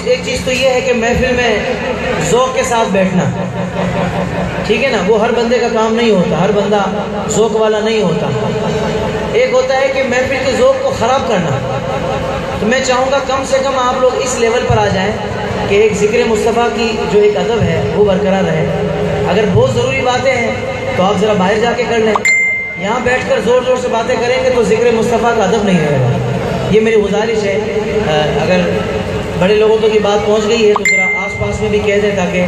एक चीज़ तो ये है कि महफिल में ज़ौक़ के साथ बैठना, ठीक है ना, वो हर बंदे का काम नहीं होता, हर बंदा ज़ौक़ वाला नहीं होता। एक होता है कि महफिल के ज़ौक़ को ख़राब करना। तो मैं चाहूँगा कम से कम आप लोग इस लेवल पर आ जाएं कि एक ज़िक्र मुस्तफ़ा की जो एक अदब है वो बरकरार रहे। अगर बहुत ज़रूरी बातें हैं तो आप ज़रा बाहर जाके कर लें, यहाँ बैठकर ज़ोर ज़ोर से बातें करेंगे तो ज़िक्र मुस्तफ़ा का अदब नहीं रहेगा। ये मेरी गुजारिश है। अगर बड़े लोगों तक की बात पहुँच गई है तो ज़रा आस-पास में भी कह दें ताकि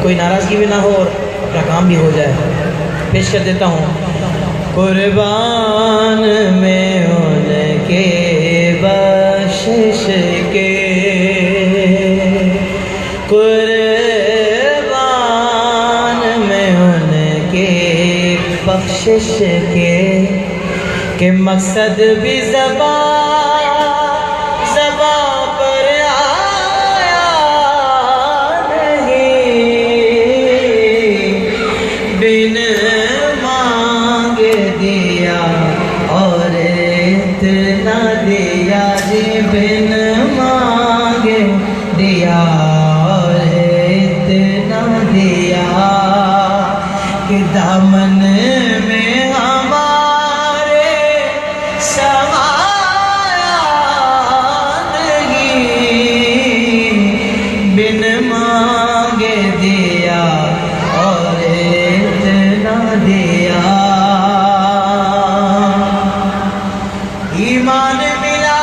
कोई नाराज़गी भी ना हो और अपना काम भी हो जाए। पेश कर देता हूँ। कुर्बान में उनके बख्शिश के, कुर्बान में उनके बख्शिश के मकसद भी ज़बान पर आया नहीं, बिन मांगे दिया और इतना दिया जी, बिन मांगे दिया और इतना दिया कि दामन में हमारे समाया नहीं, बिन मांगे दिया और इतना दिया। ईमान मिला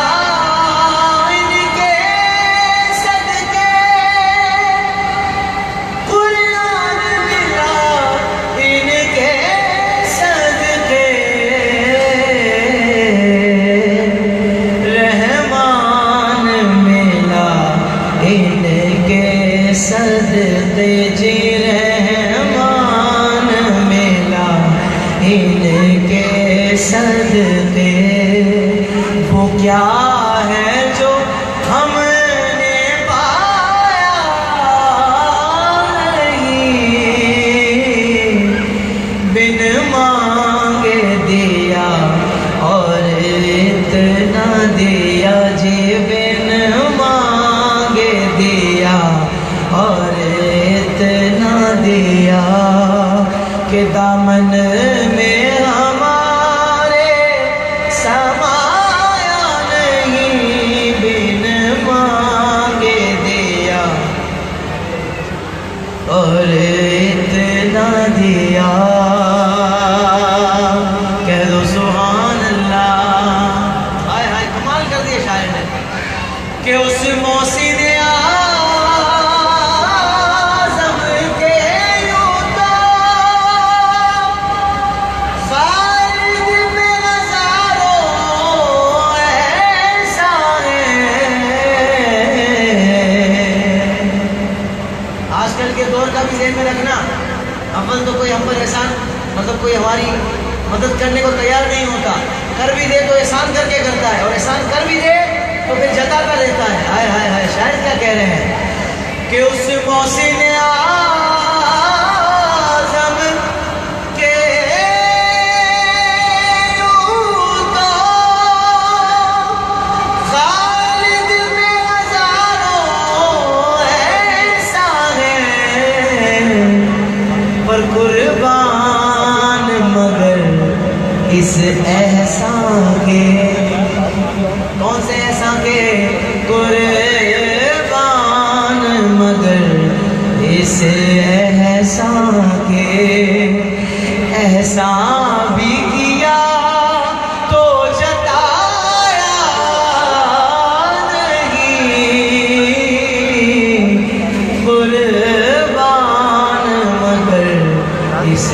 इनके सदके, कुरान मिला इनके सदके, रहमान मिला इनके सदके जी, रहमान मिला इनके सदके। वो क्या है जो हमने पाया नहीं, बिन मांगे दिया और इतना दिया जी, बिन मांगे दिया और इतना दिया कि दामन में हमारे समाया नहीं, बिन मांगे दिया और इतना दिया। कह दो सुभान अल्लाह। हाय हाय, कमाल कर दिया शायर ने कि उस मौसिद आज़म के यूं तो खालिद में नज़ारों ऐसा है। आजकल के दौर का भी ज़हन में रखना, अव्वल तो कोई हम पर एहसान, मतलब कोई हमारी मदद करने को तैयार नहीं होता, कर भी दे तो एहसान करके करता है, और एहसान कर भी दे तो फिर जताता रहता है। हाय हाय हाय, शायद क्या कह रहे हैं कि उस मौसिन आज़म के यूं तो खालिद में हज़ारों ऐसा है, पर कुर्बान मगर इस एहसान के। कौन से एहसान के? कुर्बान मगर इस एहसान के। एहसान भी किया तो जताया नहीं, कुर्बान मगर इस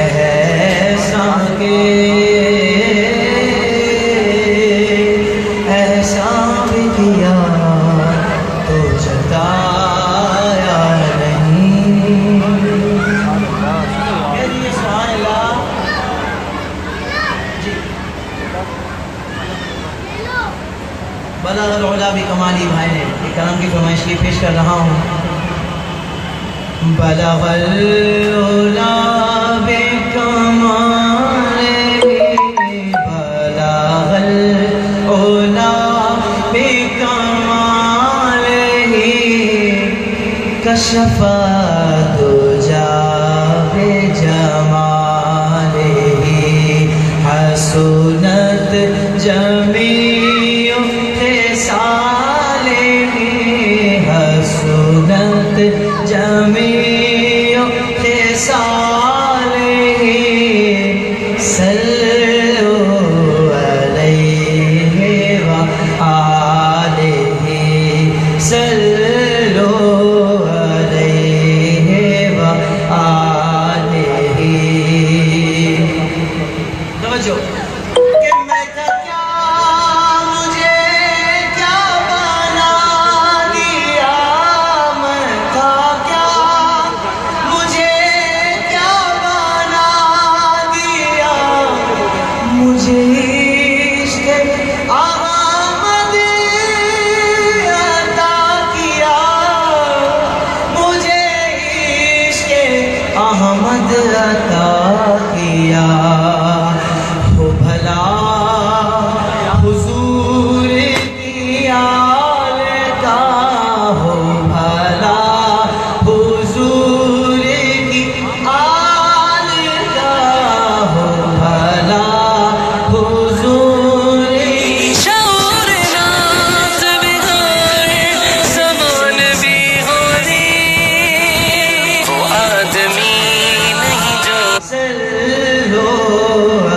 एहसान के। एहसान भी किया तो जताया नहीं। सुभान अल्लाह जी। बलागल उला भी कमाली भाई ने एक कलम की फरमाइश की पेश कर रहा हूँ। बलागल उला भी कमाली, बलागल उला भी कमाली, शफ़ाअत जावे जमालिही हसनत जमीउ ख़िसालिही हसनत जमीउ ख़िसालिही सल्लु अलैहि व आलिही सल्लु अलैहि व आलिही। समझो कि मैं था क्या, मुझे क्या बना दिया, मैं था क्या, मुझे क्या बना दिया, मुझे इश्क़ अहमद अता किया, मुझे इश्क़ अहमद अता किया। हो भला हुजूर की आल का, हो भला हुजूर की आल का, हो भला हुजूर शौर नाज़ बिगाड़े ज़मान भी होने, वो आदमी नहीं जो सल्लु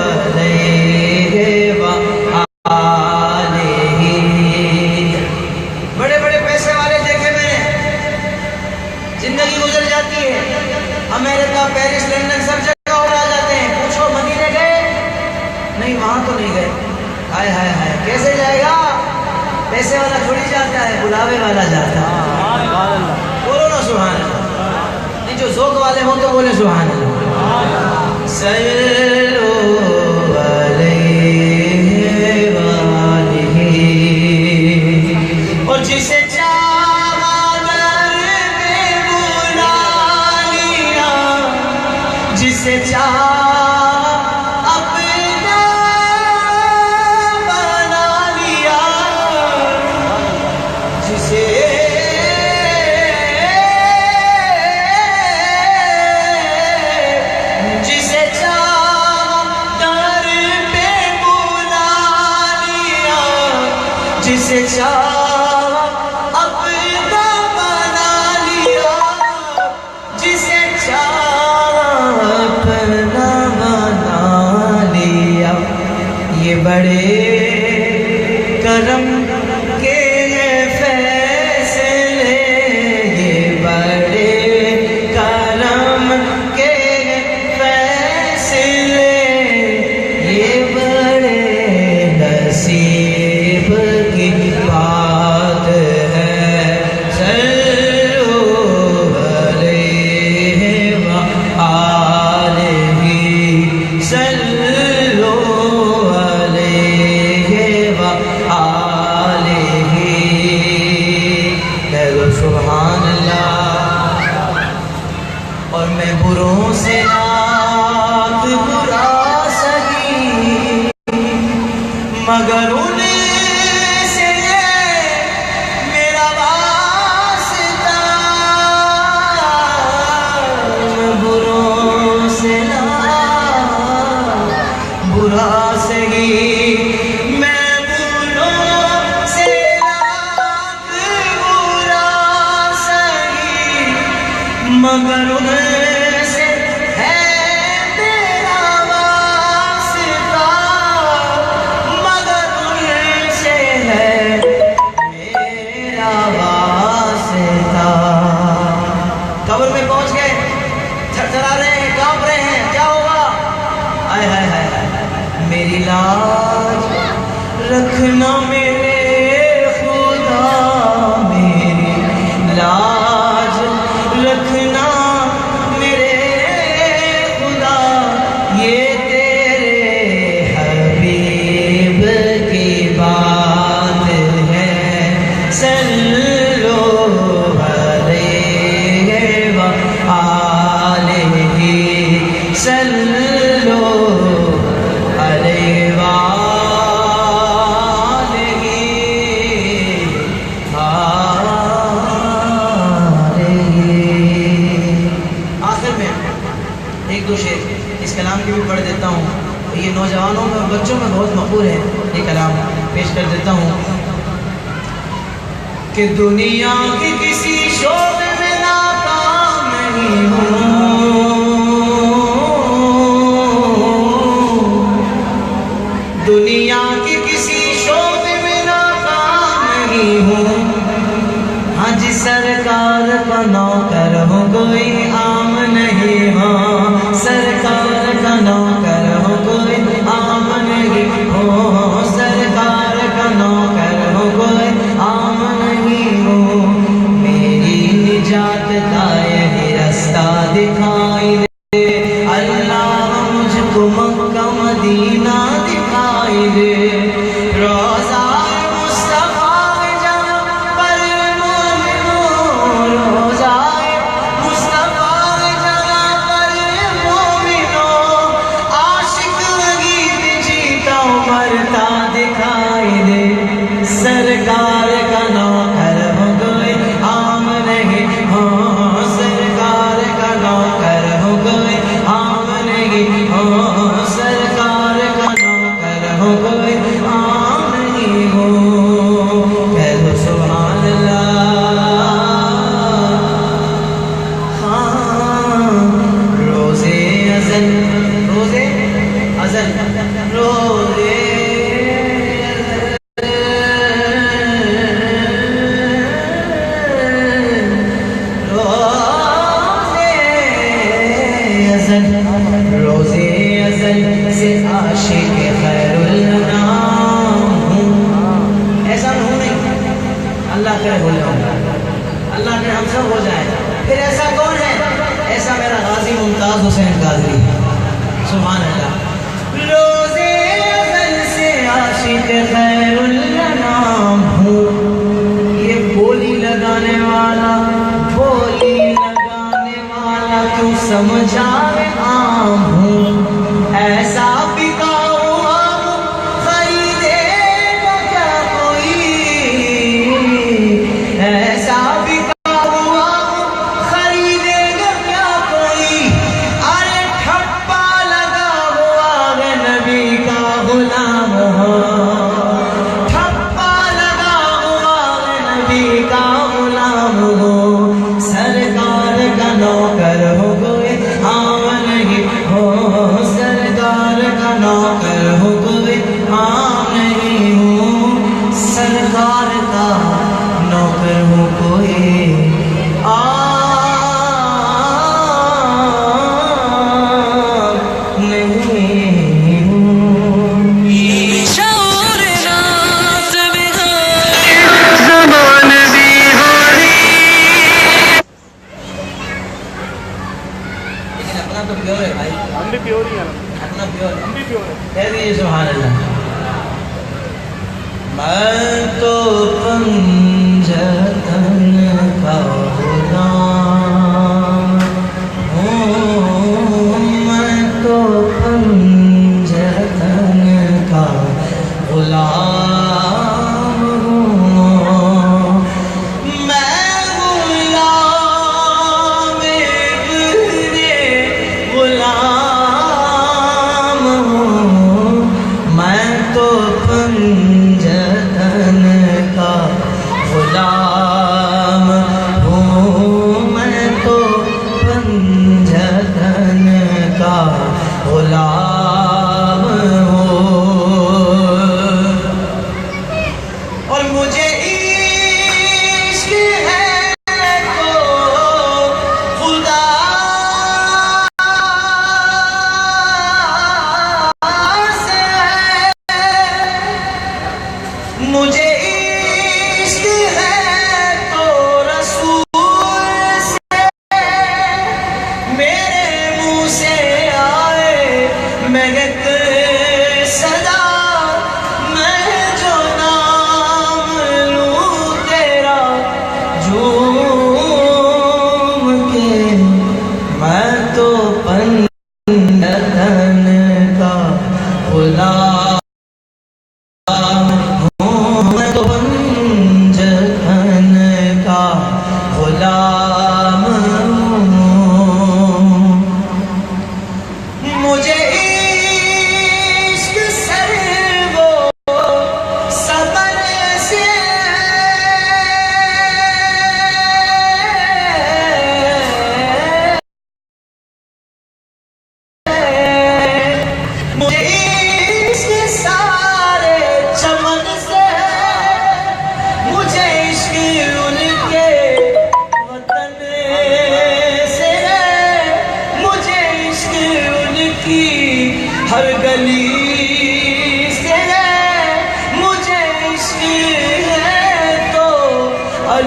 अलैहि व आलिही। बड़े बड़े पैसे वाले देखे मैंने, जिंदगी गुजर जाती है, अमेरिका, पेरिस, लंदन सब जगह उड़ा जाते हैं। पूछो मदीने गए? नहीं, वहां तो नहीं गए। हाय हाय हाय, कैसे जाएगा? पैसे वाला थोड़ी जाता है, बुलावे वाला जाता है। बोलो ना सुभान अल्लाह। नहीं, जो ज़ौक़ वाले हों तो बोले सुभान अल्लाह। सल्लु अलैहि व आलिही। और जिसे चाहा दर पे बुला लिया, जिसे चाहा अपना बना लिया, जिसे जिसे चाहा दर पे बुला लिया, जिसे चाहा अपना बना लिया, जिसे चाहा अपना बना लिया। ये बड़े करम के फैसले, ये बड़े करम के फैसले, ये बड़े नसीब की बात है। सल्लु अलैहि व आलिही सल्लु अलैहि व आलिही। कहो सुभान अल्लाह। और मैं बुरों से लाख बुरा सही, मगर उनसे मेरा वास्ता। मैं बुरों से लाख बुरा सही, मैं बुरों से लाख बुरा सही, मगर उनसे है तेरा वास्ता, मगर उनसे है मेरा वास्ता। कब्र में पहुंच गए, थरथरा रहे हैं, कांप रहे हैं, क्या होगा? हाय हाय हाय हाय। मेरी लाज रखना मेरे खुदा, मेरी लाज रखना मेरे खुदा, ये तेरे हबीब की बात है। सल्लु अलैहि व आलिही सल्लु अलैहि व आलिही। इस कलाम की भी पढ़ देता हूँ। ये नौजवानों में और बच्चों में बहुत मकबूल है, ये कलाम पेश कर देता हूँ कि दुनिया के किसी शोबे में नाकाम नहीं हूँ, दुनिया के किसी शोबे में नाकाम नहीं हूँ, आज सरकार का नौकर हूँ, कोई आम नहीं हो, सरकार का नौकर हूँ, कोई आम नहीं हो, सरकार का नौकर हूँ, कोई आम नहीं हो, मेरी निजात का यही रास्ता दिखाई दे, अल्लाह मुझको मक्का मदीना दिखाई दे, रोज़ा मुस्तफा जहाँ पर मोमिनो, रोज़ा मुस्तफा जहाँ पर मोमिनो, आशिक गीत जीता मरता दिखाई दे, सरकार का नौकर हो, कोई आम नहीं हो, सरकार का नौकर हो, कोई आम नहीं हो, सरकार का नौकर हो, कोई आम नहीं हो, कह दो सुभान अल्लाह। हाँ, रोज़े अज़ल, रोज़े अज़ल, रोज़े रोज़े अज़ल से आशिक खैरुल नाम हूँ, ऐसा मैं हूँ नहीं, अल्लाह करे हो जाऊँ, अल्लाह करे हम सब हो जाए। फिर ऐसा कौन है? ऐसा मेरा गाजी मुमताज़ हुसैन गाजी, सुभान अल्लाह। रोज़े अज़ल से आशिक खैरुल नाम हूँ, ये बोली लगाने वाला, बोली लगाने वाला तू समझावे आम हूँ, ऐसा बिका हुआ हूँ, खरीदेगा क्या कोई, ऐसा बिका हुआ हूँ, खरीदेगा क्या कोई, अरे ठप्पा लगा हुआ है नबी का गुलाम हो, ठप्पा लगा हुआ है नबी का गुलाम हो, सरकार का नौकर हो, कोई आम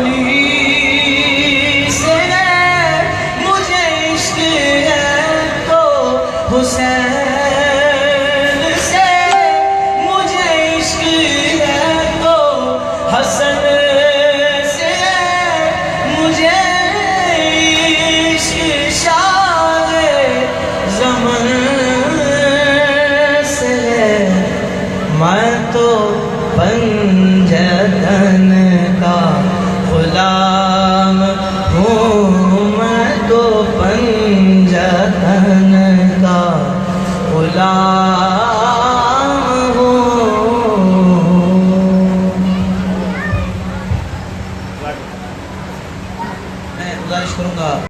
अली से मुझे इश्क है तो हुसैन से मुझे इश्क है तो हसन से मुझे इश्क शाह ज़मन से मैं तो पंजतन का गुलाम हूँ मैं तो पंजतन का गुलाम